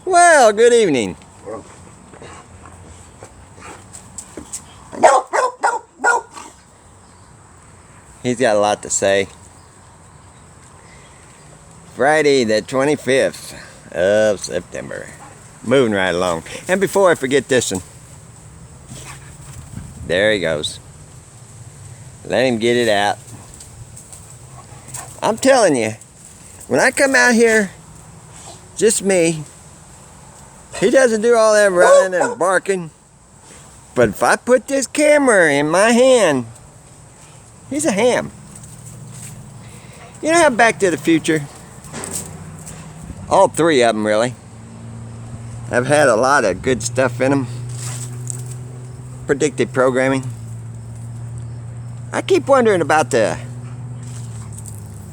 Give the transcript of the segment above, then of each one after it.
Well, good evening. He's got a lot to say. Friday the 25th of September. Moving right along. And before I forget this one. There he goes. Let him get it out. I'm telling you, when I come out here, just me, he doesn't do all that running and barking. But if I put this camera in my hand, he's a ham. You know how Back to the Future, all three of them really, have had a lot of good stuff in them. Predictive programming. I keep wondering about the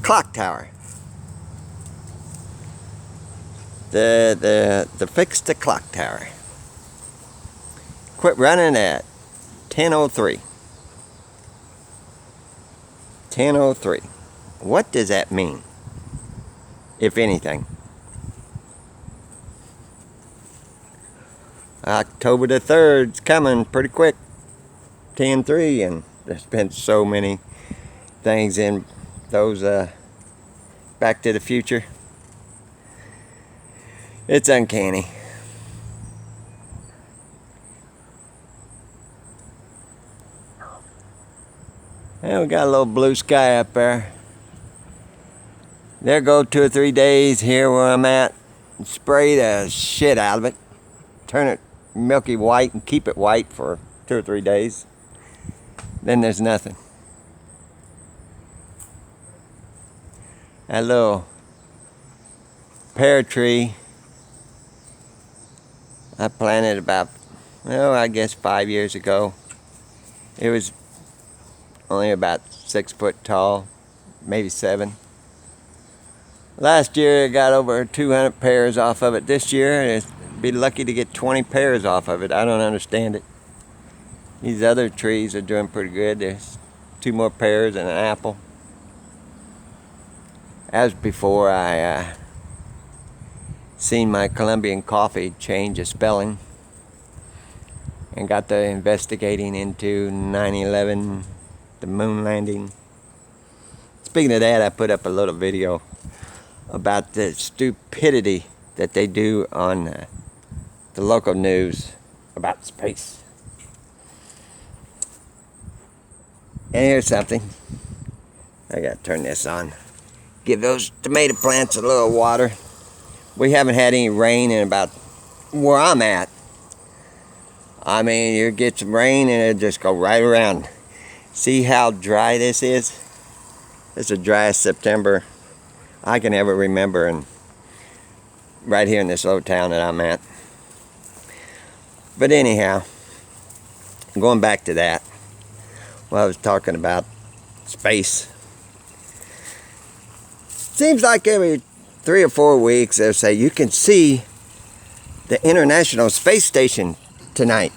clock tower. The fix the clock tower. Quit running at 10:03. 10:03. What does that mean? If anything. October the 3rd's coming pretty quick. 10:03, and there's been so many things in those Back to the Future. It's uncanny. And we got a little blue sky up there. There go 2 or 3 days here where I'm at. Spray the shit out of it. Turn it milky white and keep it white for 2 or 3 days. Then there's nothing. That little pear tree I planted about, well, I guess 5 years ago. It was only about 6 foot tall, maybe 7. Last year I got over 200 pears off of it. This year I'd be lucky to get 20 pears off of it. I don't understand it. These other trees are doing pretty good. There's 2 more pears and an apple. As before, I seen my Colombian coffee change a spelling and got to investigating into 9/11, the moon landing. Speaking of that, I put up a little video about the stupidity that they do on the local news about space. And here's something. I gotta turn this on. Give those tomato plants a little water. We haven't had any rain in about where I'm at. I mean, you get some rain and it'll just go right around. See how dry this is? It's the driest September I can ever remember, and right here in this little town that I'm at. But anyhow, going back to that, well, I was talking about space. Seems like every 3 or 4 weeks they'll say you can see the International Space Station tonight.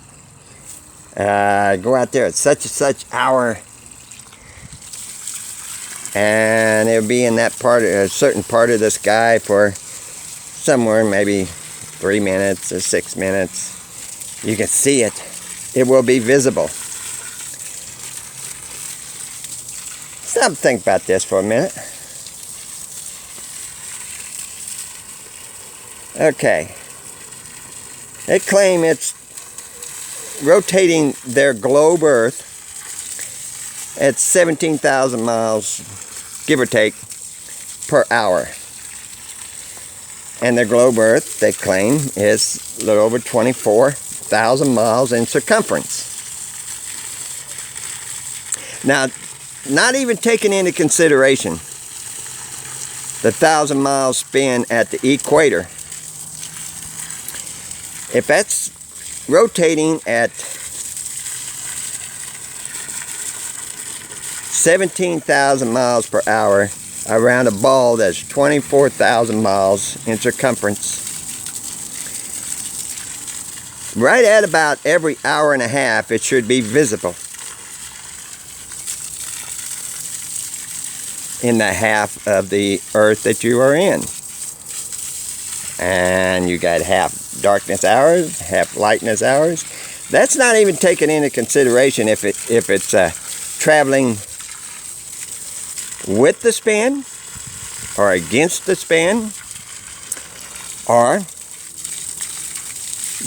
Go out there at such and such hour, and it'll be in that part, a certain part of the sky for somewhere maybe 3 minutes or 6 minutes. You can see it. It will be visible. Stop and think about this for a minute. Okay. They claim it's rotating their globe Earth at 17,000 miles, give or take, per hour. And their globe Earth, they claim, is a little over 24,000 miles in circumference. Now, not even taking into consideration the 1,000 mile spin at the equator, If that's rotating at 17,000 miles per hour around a ball that's 24,000 miles in circumference, right at about every hour and a half it should be visible in the half of the earth that you are in. And you got half darkness hours, half lightness hours. That's not even taken into consideration if it's traveling with the spin or against the spin, or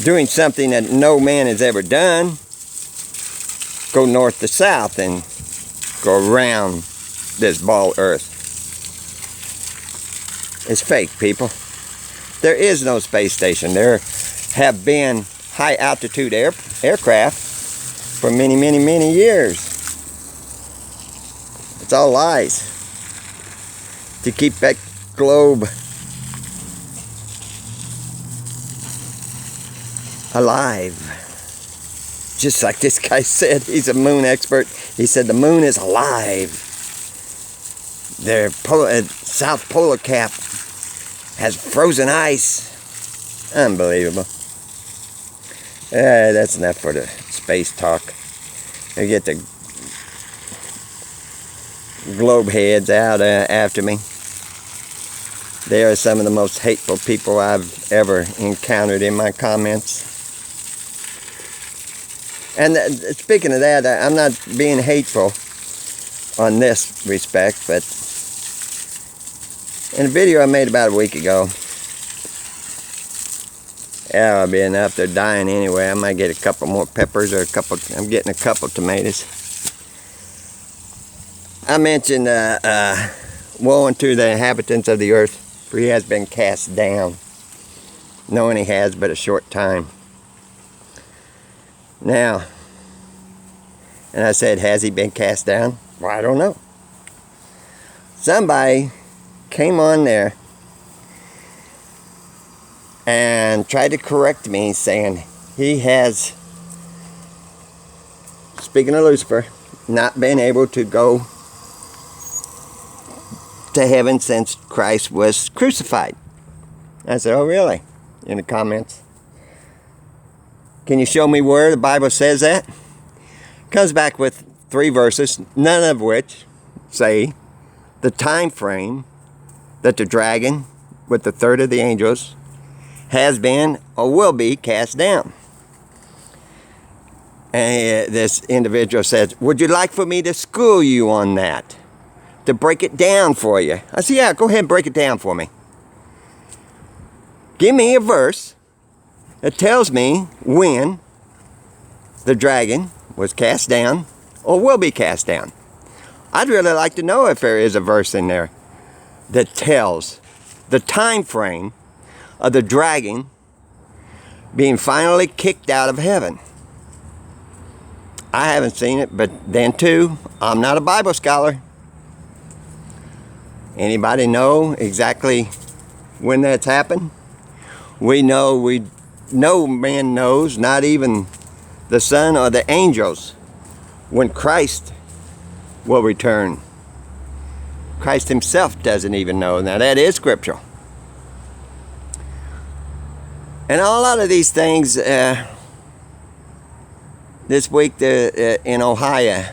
doing something that no man has ever done, go north to south and go around this ball earth. It's fake, people. There is no space station. There have been high altitude aircraft for many, many, many years. It's all lies to keep that globe alive. Just like this guy said, he's a moon expert. He said the moon is alive. Their South Polar Cap has frozen ice. Unbelievable. That's enough for the space talk. I get the globe heads out after me. They are some of the most hateful people I've ever encountered in my comments. And speaking of that, I'm not being hateful on this respect, but in a video I made about a week ago, yeah, I'll be enough. They're dying anyway. I might get a couple more peppers or I'm getting a couple tomatoes. I mentioned woe unto the inhabitants of the earth, for he has been cast down, knowing he has but a short time. Now, and I said, has he been cast down? Well, I don't know. Somebody came on there and tried to correct me, saying he has, speaking of Lucifer, not been able to go to heaven since Christ was crucified. I said, oh really? In the comments. Can you show me where the Bible says that? Comes back with 3 verses, none of which say the time frame that the dragon with the third of the angels has been or will be cast down. And this individual says, would you like for me to school you on that? To break it down for you? I said, yeah, go ahead and break it down for me. Give me a verse that tells me when the dragon was cast down or will be cast down. I'd really like to know if there is a verse in there that tells the time frame of the dragon being finally kicked out of heaven. I haven't seen it, but then too, I'm not a Bible scholar. Anybody know exactly when that's happened? We know no man knows, not even the Son or the angels, when Christ will return. Christ himself doesn't even know. Now that is scriptural. And a lot of these things, this week in Ohio,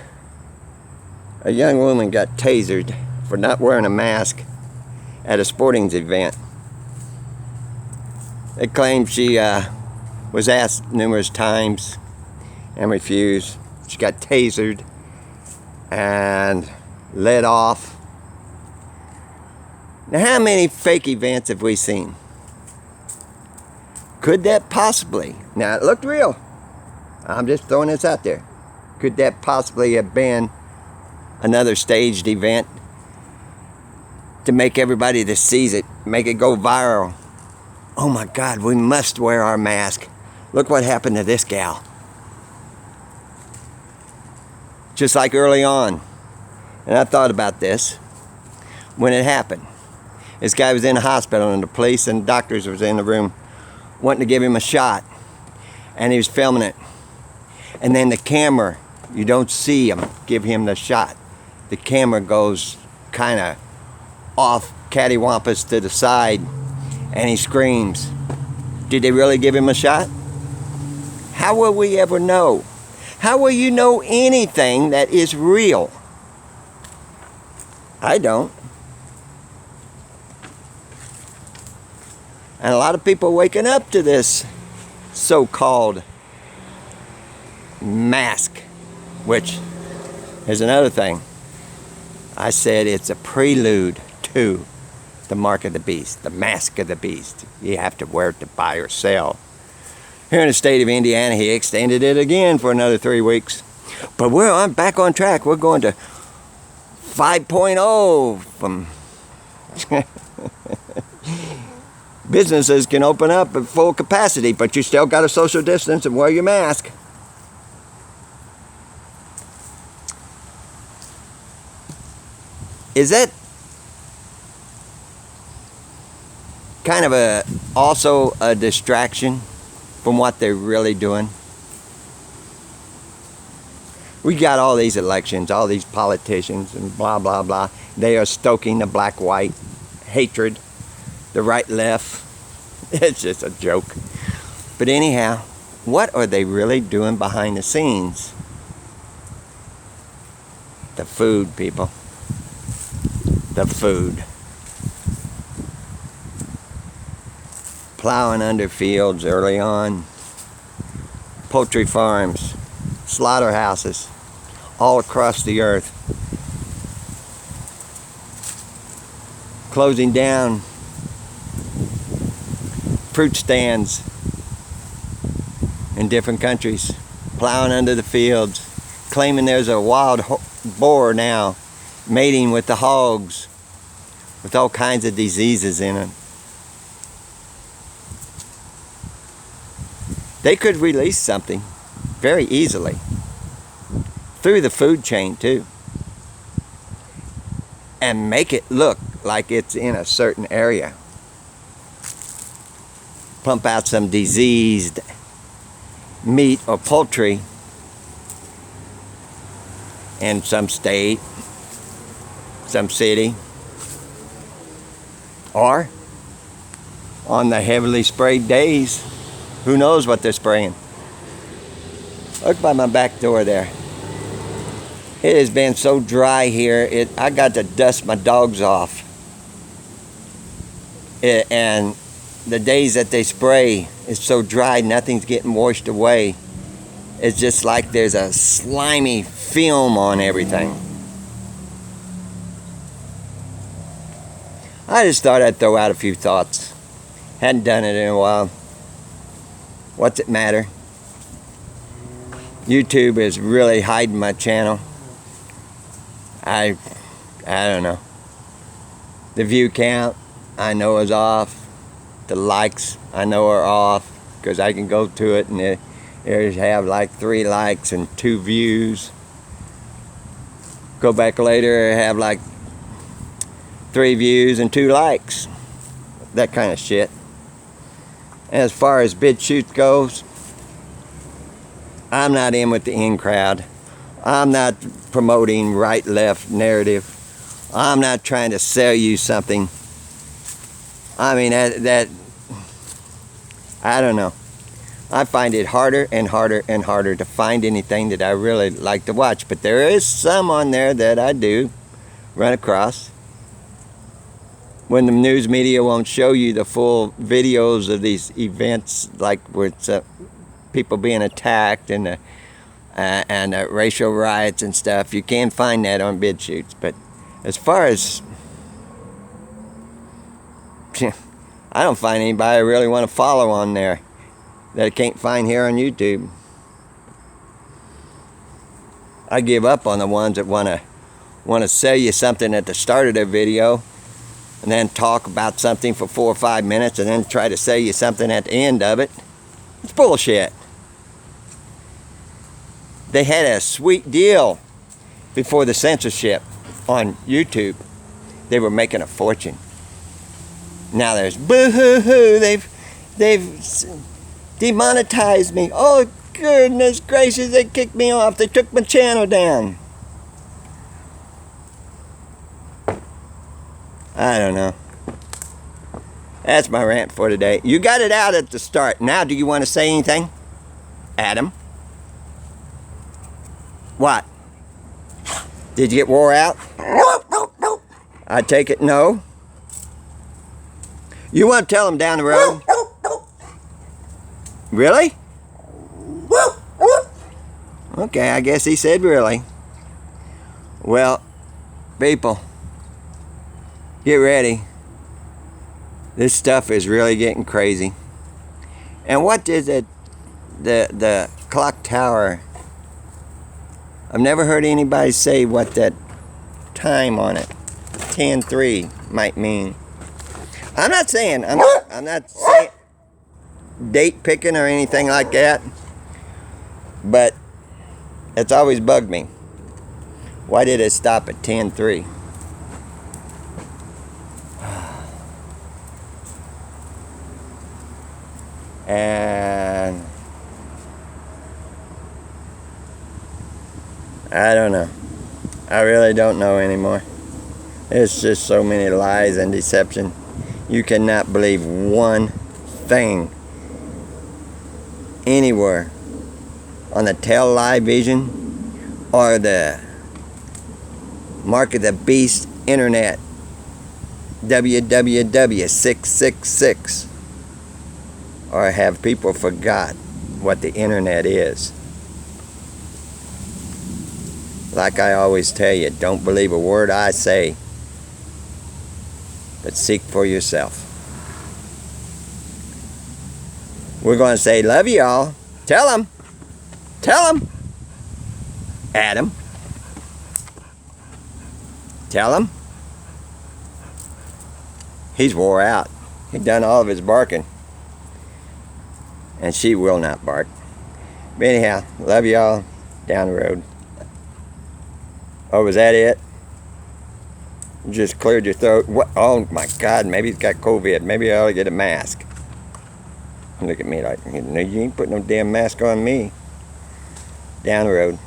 a young woman got tasered for not wearing a mask at a sporting event. They claim she was asked numerous times and refused. She got tasered and led off. Now, how many fake events have we seen? Could that possibly, now it looked real, I'm just throwing this out there, could that possibly have been another staged event to make everybody that sees it, make it go viral? Oh my God, we must wear our mask. Look what happened to this gal. Just like early on, and I thought about this when it happened. This guy was in the hospital and the police and doctors was in the room wanting to give him a shot. and he was filming it. And then the camera, you don't see him give him the shot. The camera goes kind of off cattywampus to the side, and he screams. Did they really give him a shot? How will we ever know? How will you know anything that is real? I don't. And a lot of people are waking up to this so-called mask, which is another thing. I said it's a prelude to the mark of the beast, the mask of the beast. You have to wear it to buy or sell. Here in the state of Indiana, he extended it again for another 3 weeks. But we're back on track. We're going to 5.0 from businesses can open up at full capacity, but you still got to social distance and wear your mask. Is that kind of also a distraction from what they're really doing? We got all these elections, all these politicians and blah, blah, blah. They are stoking the black-white hatred, the right-left. It's just a joke. But anyhow, what are they really doing behind the scenes? The food, people. The food. Plowing under fields early on. Poultry farms. Slaughterhouses. All across the earth. Closing down fruit stands in different countries. Plowing under the fields. Claiming there's a wild boar now mating with the hogs with all kinds of diseases in it. They could release something very easily through the food chain too, and make it look like it's in a certain area. Pump out some diseased meat or poultry in some state, some city, or on the heavily sprayed days, who knows what they're spraying. Look by my back door there. It has been so dry here, I got to dust my dogs off. And the days that they spray, it's so dry, nothing's getting washed away. It's just like there's a slimy film on everything. I just thought I'd throw out a few thoughts. Hadn't done it in a while. What's it matter? YouTube is really hiding my channel. I don't know. The view count, I know is off. The likes, I know are off, because I can go to it and it have like 3 likes and 2 views. Go back later, have like 3 views and 2 likes. That kind of shit. As far as BitChute goes, I'm not in with the in crowd. I'm not promoting right-left narrative. I'm not trying to sell you something. I mean, that I don't know. I find it harder and harder and harder to find anything that I really like to watch. But there is some on there that I do run across. When the news media won't show you the full videos of these events, like with people being attacked and racial riots and stuff, you can find that on BitChute. But as far as I don't find anybody I really want to follow on there that I can't find here on YouTube. I give up on the ones that want to sell you something at the start of their video and then talk about something for 4 or 5 minutes and then try to sell you something at the end of it. It's bullshit. They had a sweet deal before the censorship on YouTube. They were making a fortune. Now there's boo-hoo-hoo. They've Demonetized me. Oh, goodness gracious, they kicked me off. They took my channel down. I don't know. That's my rant for today. You got it out at the start. Now, do you want to say anything? Adam? What? Did you get wore out? I take it no. You want to tell him down the road? Really? Okay, I guess he said really. Well, people, get ready. This stuff is really getting crazy. And what is it? The clock tower. I've never heard anybody say what that time on it, 10:03, might mean. I'm not saying date picking or anything like that, but it's always bugged me. Why did it stop at 10:03? And I don't know. I really don't know anymore. There's just so many lies and deception. You cannot believe one thing anywhere on the television or the Mark of the Beast internet, www.666, or have people forgot what the internet is. Like I always tell you, don't believe a word I say, but seek for yourself. We're going to say, love you all. Tell them. Tell them. Adam. Tell him. He's wore out. He's done all of his barking. And she will not bark. But anyhow, love y'all. Down the road. Oh, was that it? You just cleared your throat. What? Oh my God, maybe he's got COVID. Maybe I ought to get a mask. Look at me like, you ain't putting no damn mask on me. Down the road.